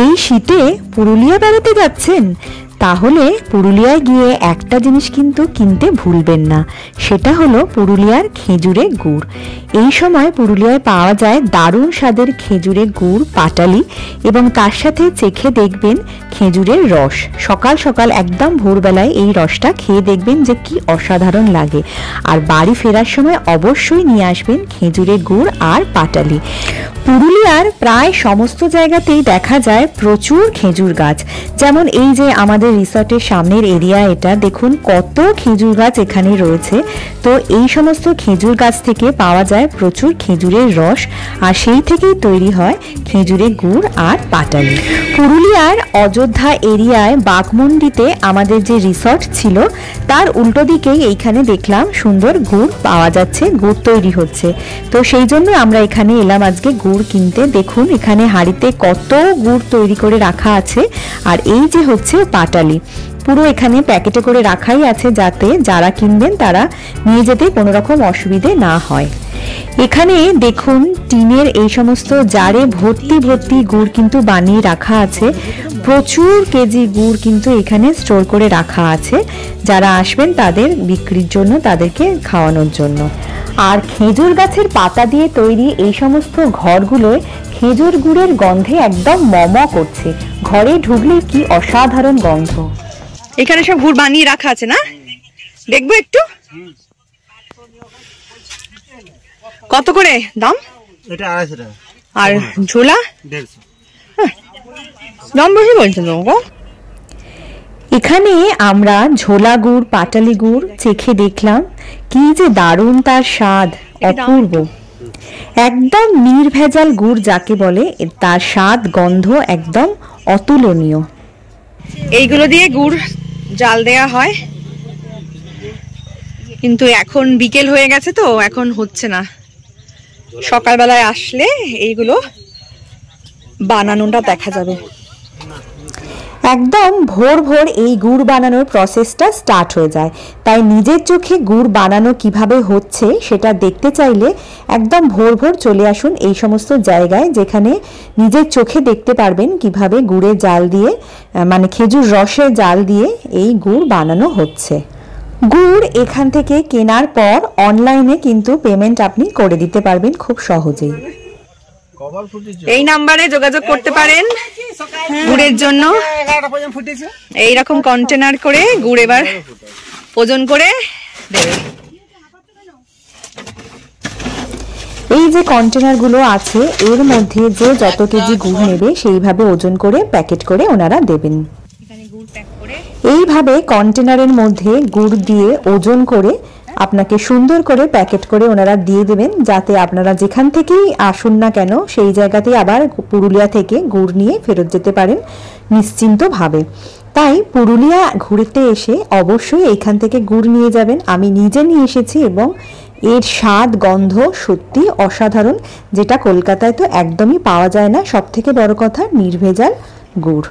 এই শীতে পুরুলিয়া বেড়াতে যাচ্ছেন? তাহলে পুরুলিয়ায় গিয়ে একটা জিনিস কিন্তু কিনতে ভুলবেন না, সেটা হলো পুরুলিয়ার খেজুরের গুড়। এই সময় পুরুলিয়ায় পাওয়া যায় দারুণ স্বাদের খেজুরের গুড় পাটালি, এবং তার সাথে চেখে দেখবেন খেজুরের রস। সকাল সকাল একদম ভোরবেলায় এই রসটা খেয়ে দেখবেন যে কি অসাধারণ লাগে। আর বাড়ি ফেরার সময় অবশ্যই নিয়ে আসবেন খেজুরের গুড় আর পাটালি। পুরুলিয়ার প্রায় সমস্ত জায়গাতেই দেখা যায় প্রচুর খেজুর গাছ। যেমন এই যে আমাদের রিসর্টের সামনের এরিয়া, এটা দেখুন কত খেজুর গাছ এখানে রয়েছে। তো এই সমস্ত খেজুর গাছ থেকে পাওয়া যায় প্রচুর খেজুরের রস, আর সেই থেকেই তৈরি হয় খেজুরের গুড় আর পাটালি। পুরুলিয়ার অযোধ্যা এরিয়ায় বাঘমুন্ডিতে আমাদের যে রিসর্ট ছিল তার উল্টো দিকেই এইখানে দেখলাম সুন্দর গুড় পাওয়া যাচ্ছে, গুড় তৈরি হচ্ছে। তো সেই জন্য আমরা এখানে এলাম আজকে গুড় কিনতে। দেখুন এখানে হাঁড়িতে কত গুড় তৈরি করে রাখা আছে, আর এই যে হচ্ছে পাটালি, পুরো এখানে প্যাকেটে করে রাখাই আছে যাতে যারা কিনবেন তারা নিয়ে যেতে কোনো রকম অসুবিধে না হয়। এখানে দেখুন টিনের এই সমস্ত জারে ভর্তি ভর্তি গুড় কিন্তু বানিয়ে রাখা আছে। প্রচুর কেজি গুড় কিন্তু এখানে স্টোর করে রাখা আছে, যারা আসবেন তাদের বিক্রির জন্য, তাদেরকে খাওয়ানোর জন্য। আর খেজুর গাছের পাতা দিয়ে তৈরি এই সমস্ত ঘরগুলোয় খেজুর গুড়ের গন্ধে একদম মম করছে। ঘরে ঢুকলে কি অসাধারণ গন্ধ। এখানে সব গুড় বানিয়ে রাখা আছে না? দেখবো একটু। কত করে দাম? এটা 250 টাকা। আর ঝোলা 150। দাম বেশি বলছেন তো। এখানে আমরা ঝোলা গুড় পাটালি গুড় চেখে দেখলাম, কি যে দারুণ তার স্বাদ, অপূর্ব। একদম নির্ভেজাল গুড় যাকে বলে, তার স্বাদ গন্ধ একদম অতুলনীয়। এইগুলো দিয়ে গুড় জাল দেয়া হয়, কিন্তু এখন বিকেল হয়ে গেছে তো এখন হচ্ছে না। সকালবেলায় আসলে এইগুলো বানানোটা দেখা যাবে। একদম ভোর ভোর এই গুড় বানানোর প্রসেসটা স্টার্ট হয়ে যায়। তাই নিজের চোখে গুড় বানানো কিভাবে হচ্ছে সেটা দেখতে চাইলে একদম ভোর ভোর চলে আসুন এই সমস্ত জায়গায়, যেখানে নিজের চোখে দেখতে পারবেন কিভাবে গুড়ের জাল দিয়ে, মানে খেজুর রসের জাল দিয়ে এই গুড় বানানো হচ্ছে। গুড় এখান থেকে কেনার পর অনলাইনে কিন্তু পেমেন্ট আপনি করে দিতে পারবেন খুব সহজেই। এই নাম্বারে যোগাযোগ করতে পারেন গুড়ের জন্য। এইরকম কন্টেনার করে গুড় এবার ওজন করে দেবে। এই যে কন্টেনারগুলো আছে এর মধ্যে যে যত কেজি গুড় নেবে সেইভাবে ওজন করে প্যাকেট করে ওনারা দেবেন। এইভাবে কন্টেনারের মধ্যে গুড় দিয়ে ওজন করে আপনাকে সুন্দর করে প্যাকেট করে ওনারা দিয়ে দেবেন, যাতে আপনারা যেখান থেকেই আসুন না কেন সেই জায়গাতেই আবার পুরুলিয়া থেকে গুড় নিয়ে ফেরত যেতে পারেন নিশ্চিন্তভাবে। তাই পুরুলিয়া ঘুরতে এসে অবশ্যই এইখান থেকে গুড় নিয়ে যাবেন। আমি নিজে নিয়ে এসেছি এবং এর স্বাদ গন্ধ সত্যি অসাধারণ, যেটা কলকাতায় তো একদমই পাওয়া যায় না। সবথেকে বড় কথা নির্ভেজাল গুড়।